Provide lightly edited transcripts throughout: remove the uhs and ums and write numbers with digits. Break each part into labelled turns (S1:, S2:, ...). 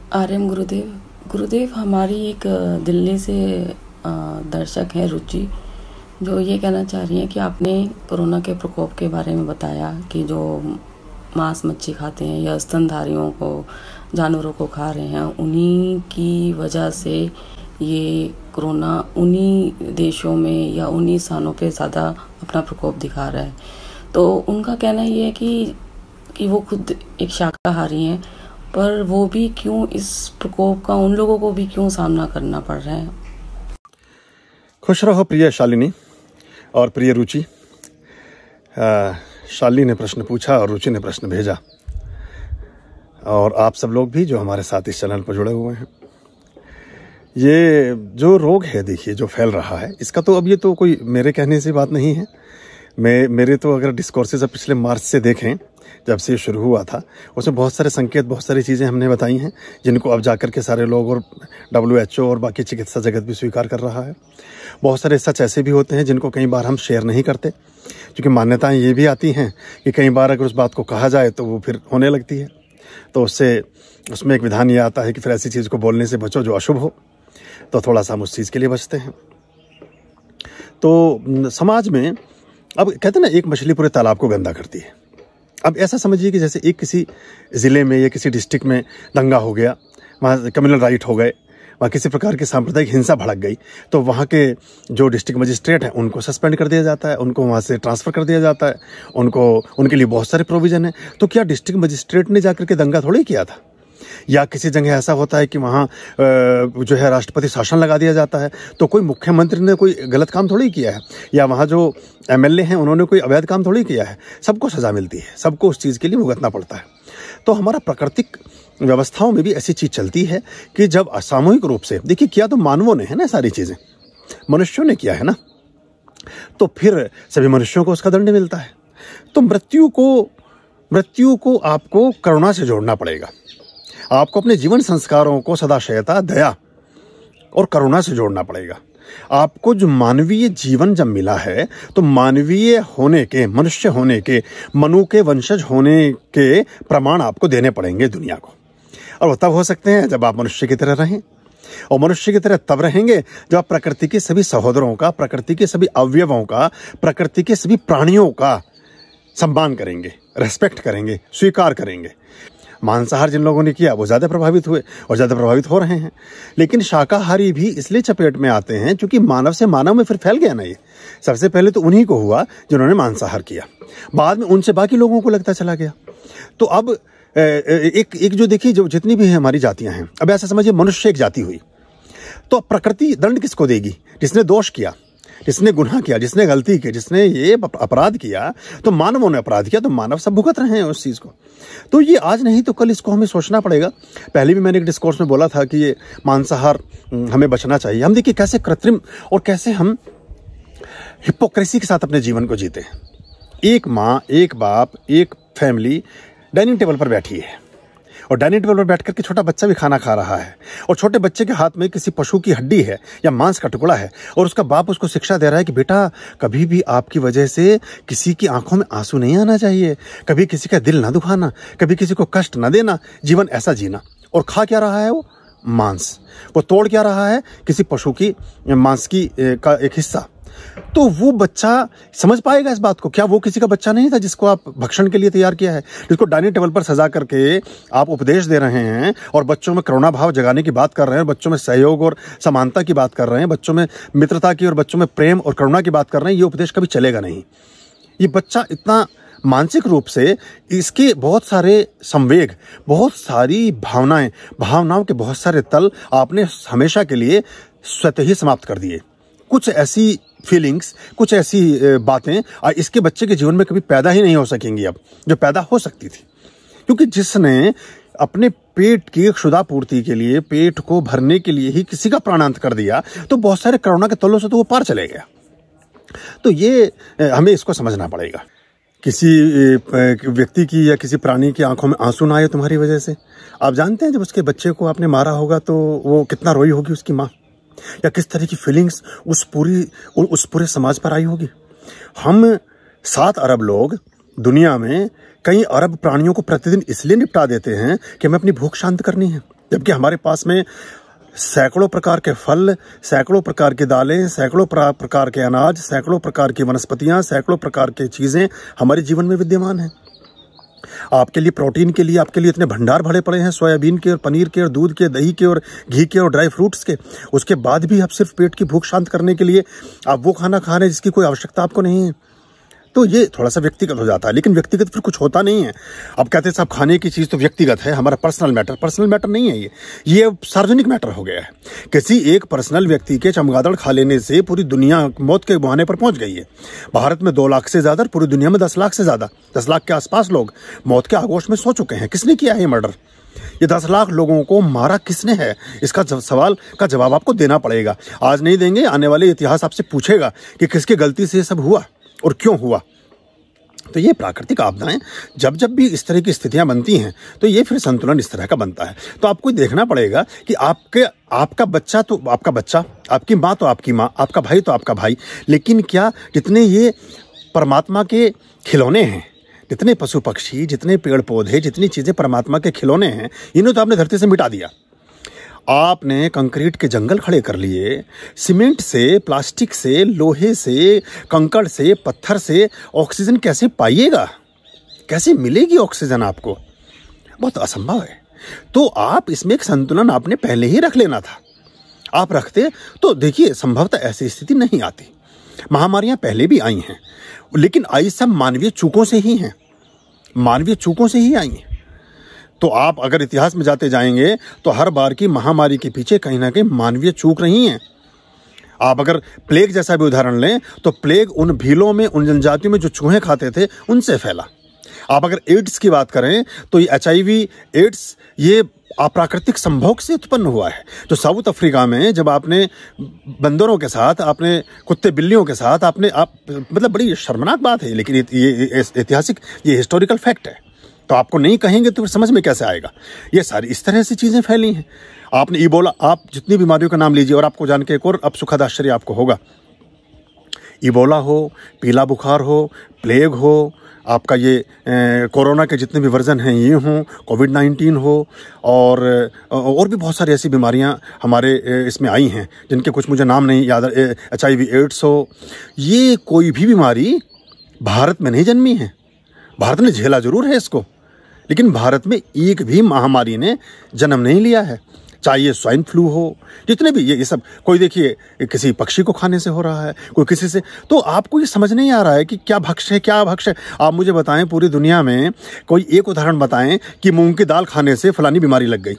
S1: आर्यम गुरुदेव। गुरुदेव, हमारी एक दिल्ली से दर्शक हैं रुचि, जो ये कहना चाह रही हैं कि आपने कोरोना के प्रकोप के बारे में बताया कि जो मांस मच्छी खाते हैं या स्तनधारियों को, जानवरों को खा रहे हैं, उन्हीं की वजह से ये कोरोना उन्हीं देशों में या उन्हीं स्थानों पे ज़्यादा अपना प्रकोप दिखा रहा है। तो उनका कहना ये है कि वो खुद एक शाकाहारी हैं, पर वो भी क्यों इस प्रकोप का उन लोगों को भी क्यों सामना करना पड़ रहा है।
S2: खुश रहो प्रिय शालिनी और प्रिय रुचि। शालिनी ने प्रश्न पूछा और रुचि ने प्रश्न भेजा, और आप सब लोग भी जो हमारे साथ इस चैनल पर जुड़े हुए हैं। ये जो रोग है, देखिए, जो फैल रहा है, इसका तो अब ये तो कोई मेरे कहने से बात नहीं है। मेरे तो अगर डिस्कोर्सेज अब पिछले मार्च से देखें, जब से ये शुरू हुआ था, उसमें बहुत सारे संकेत, बहुत सारी चीज़ें हमने बताई हैं, जिनको अब जाकर के सारे लोग और WHO और बाकी चिकित्सा जगत भी स्वीकार कर रहा है। बहुत सारे सच ऐसे भी होते हैं जिनको कई बार हम शेयर नहीं करते, क्योंकि मान्यताएं ये भी आती हैं कि कई बार अगर उस बात को कहा जाए तो वो फिर होने लगती है। तो उसमें एक विधान ये आता है कि फिर ऐसी चीज़ को बोलने से बचो जो अशुभ हो। तो थोड़ा सा हम उस चीज़ के लिए बचते हैं। तो समाज में अब कहते हैं ना, एक मछली पूरे तालाब को गंदा करती है। अब ऐसा समझिए कि जैसे एक किसी ज़िले में या किसी डिस्ट्रिक्ट में दंगा हो गया, वहाँ कम्युनल राइट हो गए, वहाँ किसी प्रकार की सांप्रदायिक हिंसा भड़क गई, तो वहाँ के जो डिस्ट्रिक्ट मजिस्ट्रेट हैं उनको सस्पेंड कर दिया जाता है, उनको वहाँ से ट्रांसफ़र कर दिया जाता है, उनके लिए बहुत सारे प्रोविज़न हैं। तो क्या डिस्ट्रिक्ट मजिस्ट्रेट ने जाकर के दंगा थोड़ी किया था? या किसी जगह ऐसा होता है कि वहाँ जो है राष्ट्रपति शासन लगा दिया जाता है, तो कोई मुख्यमंत्री ने कोई गलत काम थोड़ी किया है, या वहाँ जो MLA हैं उन्होंने कोई अवैध काम थोड़ी किया है। सबको सज़ा मिलती है, सबको उस चीज़ के लिए भुगतना पड़ता है। तो हमारा प्राकृतिक व्यवस्थाओं में भी ऐसी चीज़ चलती है कि जब असामूहिक रूप से, देखिए, किया तो मानवों ने है ना, सारी चीज़ें मनुष्यों ने किया है ना, तो फिर सभी मनुष्यों को उसका दंड मिलता है। तो मृत्यु को आपको करुणा से जोड़ना पड़ेगा। आपको अपने जीवन संस्कारों को सदाशयता, दया और करुणा से जोड़ना पड़ेगा। आपको जो मानवीय जीवन जब मिला है, तो मानवीय होने के, मनुष्य होने के, मनु के वंशज होने के प्रमाण आपको देने पड़ेंगे दुनिया को। और वो तब हो सकते हैं जब आप मनुष्य की तरह रहें, और मनुष्य की तरह तब रहेंगे जब आप प्रकृति के सभी सहोदरों का, प्रकृति के सभी अवयवों का, प्रकृति के सभी प्राणियों का सम्मान करेंगे, रेस्पेक्ट करेंगे, स्वीकार करेंगे। मांसाहार जिन लोगों ने किया वो ज़्यादा प्रभावित हुए और ज़्यादा प्रभावित हो रहे हैं। लेकिन शाकाहारी भी इसलिए चपेट में आते हैं क्योंकि मानव से मानव में फिर फैल गया ना ये। सबसे पहले तो उन्हीं को हुआ जिन्होंने मांसाहार किया, बाद में उनसे बाकी लोगों को लगता चला गया। तो अब एक जो देखिए, जो जितनी भी हमारी जातियां हैं, अब ऐसा समझिए मनुष्य एक जाति हुई, तो प्रकृति दंड किसको देगी? जिसने दोष किया, जिसने गुनाह किया, जिसने गलती की, जिसने ये अपराध किया, तो मानवों ने अपराध किया, तो मानव सब भुगत रहे हैं उस चीज़ को। तो ये आज नहीं तो कल इसको हमें सोचना पड़ेगा। पहले भी मैंने एक डिस्कोर्स में बोला था कि ये मांसाहार हमें बचना चाहिए। हम देखिए कैसे कृत्रिम और कैसे हम हिपोक्रेसी के साथ अपने जीवन को जीते हैं। एक माँ, एक बाप, एक फैमिली डाइनिंग टेबल पर बैठी है, और डाइनिंग टेबल पर बैठ करके छोटा बच्चा भी खाना खा रहा है, और छोटे बच्चे के हाथ में किसी पशु की हड्डी है या मांस का टुकड़ा है, और उसका बाप उसको शिक्षा दे रहा है कि बेटा, कभी भी आपकी वजह से किसी की आंखों में आंसू नहीं आना चाहिए, कभी किसी का दिल ना दुखाना, कभी किसी को कष्ट ना देना, जीवन ऐसा जीना। और खा क्या रहा है वो? मांस। वो तोड़ क्या रहा है? किसी पशु की मांस की का एक हिस्सा। तो वो बच्चा समझ पाएगा इस बात को? क्या वो किसी का बच्चा नहीं था जिसको आप भक्षण के लिए तैयार किया है, जिसको डाइनिंग टेबल पर सजा करके आप उपदेश दे रहे हैं, और बच्चों में करुणा भाव जगाने की बात कर रहे हैं, बच्चों में सहयोग और समानता की बात कर रहे हैं, बच्चों में मित्रता की और बच्चों में प्रेम और करुणा की बात कर रहे हैं? ये उपदेश कभी चलेगा नहीं। ये बच्चा इतना मानसिक रूप से, इसके बहुत सारे संवेग, बहुत सारी भावनाओं के बहुत सारे तल आपने हमेशा के लिए स्वतः ही समाप्त कर दिए। कुछ ऐसी फीलिंग्स, कुछ ऐसी बातें इसके बच्चे के जीवन में कभी पैदा ही नहीं हो सकेंगी अब, जो पैदा हो सकती थी। क्योंकि जिसने अपने पेट की क्षुधापूर्ति के लिए, पेट को भरने के लिए ही किसी का प्राणांत कर दिया, तो बहुत सारे करुणा के तलों से तो वो पार चले गया। तो ये हमें इसको समझना पड़ेगा। किसी व्यक्ति की या किसी प्राणी की आंखों में आंसू ना आए तुम्हारी वजह से। आप जानते हैं जब उसके बच्चे को आपने मारा होगा तो वो कितना रोई होगी उसकी माँ, या किस तरह की फीलिंग्स उस पूरे समाज पर आई होगी। हम 7 अरब लोग दुनिया में कई अरब प्राणियों को प्रतिदिन इसलिए निपटा देते हैं कि हमें अपनी भूख शांत करनी है। जबकि हमारे पास में सैकड़ों प्रकार के फल, सैकड़ों प्रकार की दालें, सैकड़ों प्रकार के अनाज, सैकड़ों प्रकार की वनस्पतियां, सैकड़ों प्रकार की चीजें हमारे जीवन में विद्यमान हैं। आपके लिए प्रोटीन के लिए आपके लिए इतने भंडार भरे पड़े हैं, सोयाबीन के और पनीर के और दूध के, दही के और घी के और ड्राई फ्रूट्स के। उसके बाद भी आप सिर्फ पेट की भूख शांत करने के लिए आप वो खाना खा रहे हैं जिसकी कोई आवश्यकता आपको नहीं है। तो ये थोड़ा सा व्यक्तिगत हो जाता है, लेकिन व्यक्तिगत फिर कुछ होता नहीं है। अब कहते हैं साहब खाने की चीज़ तो व्यक्तिगत है, हमारा पर्सनल मैटर नहीं है, ये सार्वजनिक मैटर हो गया है। किसी एक पर्सनल व्यक्ति के चमगादड़ खा लेने से पूरी दुनिया मौत के मुहाने पर पहुंच गई है। भारत में 2 लाख से ज़्यादा, पूरी दुनिया में 10 लाख से ज़्यादा, 10 लाख के आसपास लोग मौत के आगोश में सो चुके हैं। किसने किया है ये मर्डर? ये 10 लाख लोगों को मारा किसने है? इसका सवाल का जवाब आपको देना पड़ेगा। आज नहीं देंगे, आने वाले इतिहास आपसे पूछेगा कि किसकी गलती से ये सब हुआ और क्यों हुआ। तो ये प्राकृतिक आपदाएं जब जब भी इस तरह की स्थितियां बनती हैं तो ये फिर संतुलन इस तरह का बनता है। तो आपको देखना पड़ेगा कि आपका बच्चा तो आपका बच्चा, आपकी माँ तो आपकी माँ, आपका भाई तो आपका भाई, लेकिन क्या जितने ये परमात्मा के खिलौने हैं, जितने पशु पक्षी, जितने पेड़ पौधे, जितनी चीज़ें परमात्मा के खिलौने हैं, इन्हें तो आपने धरती से मिटा दिया। आपने कंक्रीट के जंगल खड़े कर लिए, सीमेंट से, प्लास्टिक से, लोहे से, कंकड़ से, पत्थर से ऑक्सीजन कैसे पाइएगा? कैसे मिलेगी ऑक्सीजन आपको? बहुत असंभव है। तो आप इसमें एक संतुलन आपने पहले ही रख लेना था। आप रखते तो देखिए संभवतः ऐसी स्थिति नहीं आती। महामारियां पहले भी आई हैं, लेकिन आई सब मानवीय चूकों से ही हैं, मानवीय चूकों से ही आई हैं। तो आप अगर इतिहास में जाते जाएंगे तो हर बार की महामारी के पीछे कहीं ना कहीं मानवीय चूक रही है। आप अगर प्लेग जैसा भी उदाहरण लें तो प्लेग उन भीलों में, उन जनजातियों में जो चूहे खाते थे उनसे फैला। आप अगर एड्स की बात करें तो ये HIV एड्स ये अप्राकृतिक संभोग से उत्पन्न हुआ है। जो साउथ अफ्रीका में जब आपने बंदरों के साथ, आपने कुत्ते बिल्लियों के साथ आपने मतलब बड़ी शर्मनाक बात है, लेकिन ये ऐतिहासिक, ये हिस्टोरिकल फैक्ट है। तो आपको नहीं कहेंगे तो फिर समझ में कैसे आएगा? ये सारी इस तरह से चीज़ें फैली हैं। आपने इबोला, आप जितनी बीमारियों का नाम लीजिए और आपको जान के एक और अब सुखद आश्चर्य आपको होगा। इबोला हो, पीला बुखार हो, प्लेग हो, आपका ये कोरोना के जितने भी वर्जन हैं ये हों, कोविड-19 हो और भी बहुत सारी ऐसी बीमारियां हमारे इसमें आई हैं जिनके कुछ मुझे नाम नहीं याद, HIV एड्स हो, ये कोई भी बीमारी भारत में नहीं जन्मी है। भारत ने झेला जरूर है इसको, लेकिन भारत में एक भी महामारी ने जन्म नहीं लिया है। चाहे ये स्वाइन फ्लू हो, जितने भी ये सब, कोई देखिए किसी पक्षी को खाने से हो रहा है, कोई किसी से। तो आपको ये समझ नहीं आ रहा है कि क्या भक्ष्य है, क्या अभक्ष्य है। आप मुझे बताएं पूरी दुनिया में कोई एक उदाहरण बताएं कि मूंग की दाल खाने से फलानी बीमारी लग गई,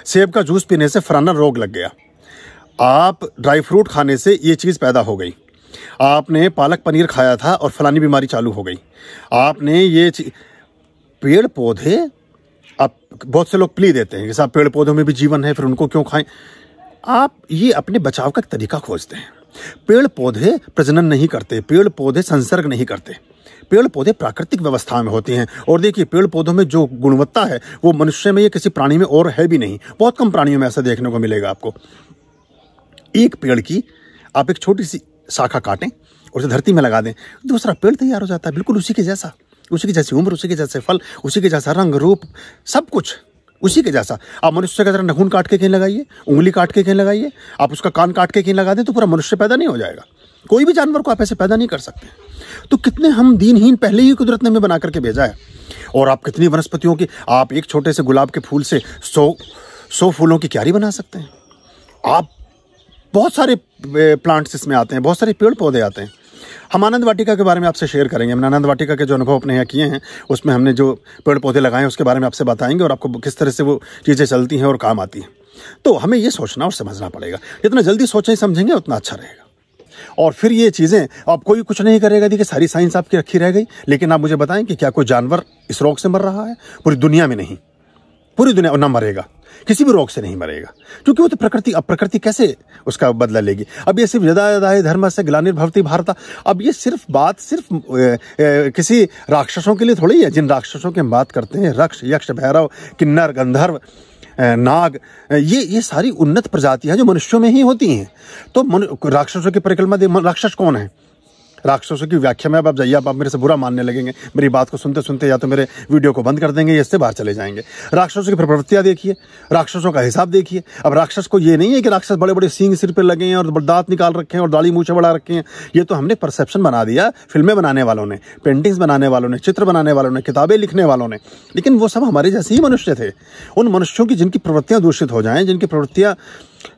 S2: सेब का जूस पीने से फलाना रोग लग गया, आप ड्राई फ्रूट खाने से ये चीज़ पैदा हो गई, आपने पालक पनीर खाया था और फलानी बीमारी चालू हो गई, आपने ये पेड़ पौधे, अब बहुत से लोग प्ली देते हैं कि साहब पेड़ पौधों में भी जीवन है, फिर उनको क्यों खाएं। आप ये अपने बचाव का तरीका खोजते हैं। पेड़ पौधे प्रजनन नहीं करते, पेड़ पौधे संसर्ग नहीं करते, पेड़ पौधे प्राकृतिक व्यवस्था में होते हैं। और देखिए पेड़ पौधों में जो गुणवत्ता है वो मनुष्य में या किसी प्राणी में और है भी नहीं। बहुत कम प्राणियों में ऐसा देखने को मिलेगा आपको। एक पेड़ की आप एक छोटी सी शाखा काटें और उसे धरती में लगा दें, दूसरा पेड़ तैयार हो जाता है, बिल्कुल उसी के जैसा, उसी की जैसी उम्र, उसी के जैसे फल, उसी के जैसा रंग रूप, सब कुछ उसी के जैसा। आप मनुष्य की तरह नाखून काट के कहीं लगाइए, उंगली काट के कहीं लगाइए, आप उसका कान काट के कहीं लगा दें तो पूरा मनुष्य पैदा नहीं हो जाएगा। कोई भी जानवर को आप ऐसे पैदा नहीं कर सकते। तो कितने हम दीनहीन पहले ही कुदरत ने हमें बना करके भेजा है। और आप कितनी वनस्पतियों की, आप एक छोटे से गुलाब के फूल से 100 फूलों की क्यारी बना सकते हैं। आप बहुत सारे प्लांट्स इसमें आते हैं, बहुत सारे पेड़ पौधे आते हैं। हम आनंद वाटिका के बारे में आपसे शेयर करेंगे। हमने आनंद वाटिका के जो अनुभव अपने यहाँ किए हैं उसमें हमने जो पेड़ पौधे लगाए हैं उसके बारे में आपसे बताएंगे और आपको किस तरह से वो चीज़ें चलती हैं और काम आती हैं। तो हमें ये सोचना और समझना पड़ेगा। जितना जल्दी सोचें समझेंगे उतना अच्छा रहेगा। और फिर ये चीज़ें, अब कोई कुछ नहीं करेगा, देखिए सारी साइंस आपकी रखी रह गई। लेकिन आप मुझे बताएं कि क्या कोई जानवर इस रोग से मर रहा है? पूरी दुनिया में नहीं, पूरी दुनिया ना मरेगा, किसी भी रोग से नहीं मरेगा, क्योंकि वो तो प्रकृति, अब प्रकृति कैसे उसका बदला लेगी। अब ये सिर्फ यदा यदा हि धर्म से ग्लानिर्भवति भारत, अब ये सिर्फ बात सिर्फ किसी राक्षसों के लिए थोड़ी है। जिन राक्षसों की हम बात करते हैं, रक्ष, यक्ष, भैरव, किन्नर, गंधर्व, नाग, ये सारी उन्नत प्रजातियां जो मनुष्यों में ही होती हैं। तो राक्षसों की परिक्रमा, राक्षस कौन है? राक्षसों की व्याख्या में अब आप जाइए, आप मेरे से बुरा मानने लगेंगे, मेरी बात को सुनते सुनते या तो मेरे वीडियो को बंद कर देंगे या इससे बाहर चले जाएंगे। राक्षसों की प्रवृत्तियां देखिए, राक्षसों का हिसाब देखिए। अब राक्षस को ये नहीं है कि राक्षस बड़े बड़े सींग सिर पे लगे हैं और दांत निकाल रखे हैं और दाढ़ी मूंछें बढ़ा रखे हैं। ये तो हमने परसेप्शन बना दिया, फिल्में बनाने वालों ने, पेंटिंग्स बनाने वालों ने, चित्र बनाने वालों ने, किताबें लिखने वालों ने। लेकिन वो सब हमारे जैसे ही मनुष्य थे। उन मनुष्यों की जिनकी प्रवृत्तियां दूषित हो जाएं, जिनकी प्रवृत्तियां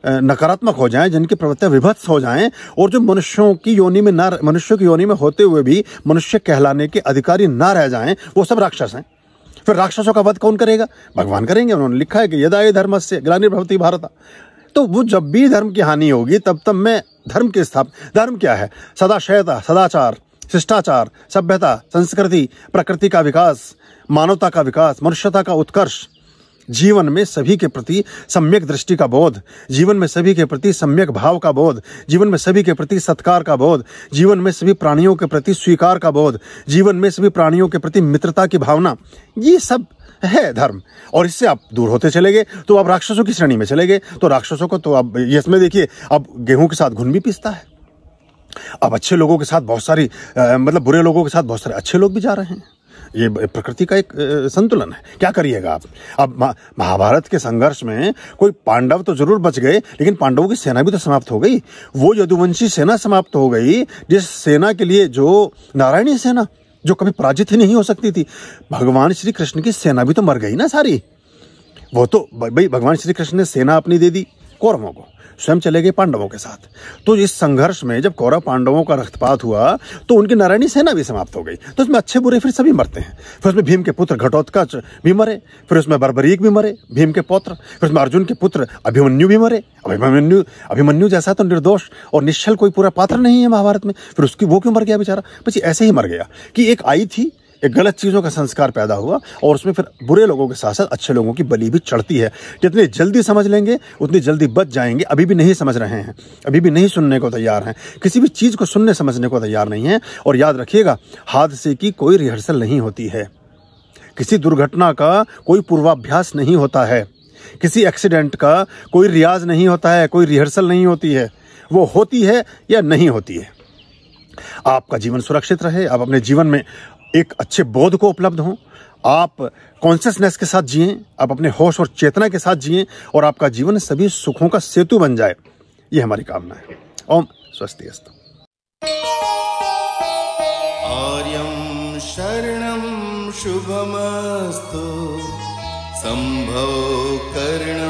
S2: नकारात्मक हो जाएं, जिनकी प्रवृत्तियां विभत्स हो जाएं, और जो मनुष्यों की योनि में होते हुए भी मनुष्य कहलाने के अधिकारी ना रह जाएं, वो सब राक्षस हैं। फिर राक्षसों का वध कौन करेगा? भगवान करेंगे। उन्होंने लिखा है कि यदा ये धर्मस्य ग्लानिर्भवति भारत। तो वो जब भी धर्म की हानि होगी तब तब मैं धर्म की स्थापना। धर्म क्या है? सदाशयता, सदाचार, शिष्टाचार, सभ्यता, संस्कृति, प्रकृति का विकास, मानवता का विकास, मनुष्यता का उत्कर्ष, जीवन में सभी के प्रति सम्यक दृष्टि का बोध, जीवन में सभी के प्रति सम्यक भाव का बोध, जीवन में सभी के प्रति सत्कार का बोध, जीवन में सभी प्राणियों के प्रति स्वीकार का बोध, जीवन में सभी प्राणियों के प्रति मित्रता की भावना, ये सब है धर्म। और इससे आप दूर होते चले गए तो आप राक्षसों की श्रेणी में चले गए। तो राक्षसों को तो अब इसमें देखिए, अब गेहूं के साथ घुन भी पीसता है। अब अच्छे लोगों के साथ बहुत सारी मतलब बुरे लोगों के साथ बहुत सारे अच्छे लोग भी जा रहे हैं। ये प्रकृति का एक संतुलन है। क्या करिएगा आप? अब महाभारत के संघर्ष में कोई पांडव तो जरूर बच गए, लेकिन पांडवों की सेना भी तो समाप्त हो गई। वो यदुवंशी सेना समाप्त हो गई, जिस सेना के लिए, जो नारायणी सेना, जो कभी पराजित ही नहीं हो सकती थी। भगवान श्री कृष्ण की सेना भी तो मर गई ना सारी। वो तो भाई भगवान श्री कृष्ण ने सेना अपनी दे दी कौरवों को, स्वयं चले गए पांडवों के साथ। तो इस संघर्ष में जब कौरव पांडवों का रक्तपात हुआ तो उनकी नारायणी सेना भी समाप्त हो गई। तो उसमें अच्छे बुरे फिर सभी मरते हैं। फिर उसमें भीम के पुत्र घटोत्कच भी मरे, फिर उसमें बर्बरीक भी मरे, भीम के पौत्र, फिर उसमें अर्जुन के पुत्र अभिमन्यु भी मरे। अभिमन्यु जैसा तो निर्दोष और निश्चल कोई पूरा पात्र नहीं है महाभारत में, फिर उसकी वो क्यों मर गया बेचारा? बस ऐसे ही मर गया कि एक आई थी, एक गलत चीज़ों का संस्कार पैदा हुआ और उसमें फिर बुरे लोगों के साथ साथ अच्छे लोगों की बलि भी चढ़ती है। जितनी जल्दी समझ लेंगे उतनी जल्दी बच जाएंगे। अभी भी नहीं समझ रहे हैं, अभी भी नहीं सुनने को तैयार हैं, किसी भी चीज़ को सुनने समझने को तैयार नहीं है। और याद रखिएगा, हादसे की कोई रिहर्सल नहीं होती है, किसी दुर्घटना का कोई पूर्वाभ्यास नहीं होता है, किसी एक्सीडेंट का कोई रियाज नहीं होता है, कोई रिहर्सल नहीं होती है। वो होती है या नहीं होती है। आपका जीवन सुरक्षित रहे, आप अपने जीवन में एक अच्छे बोध को उपलब्ध हों, आप कॉन्शियसनेस के साथ जिएं, आप अपने होश और चेतना के साथ जिएं और आपका जीवन सभी सुखों का सेतु बन जाए, ये हमारी कामना है। ओम स्वस्ति अस्तु।
S3: आर्यं शरणं शुभमस्तु संभव कर्ण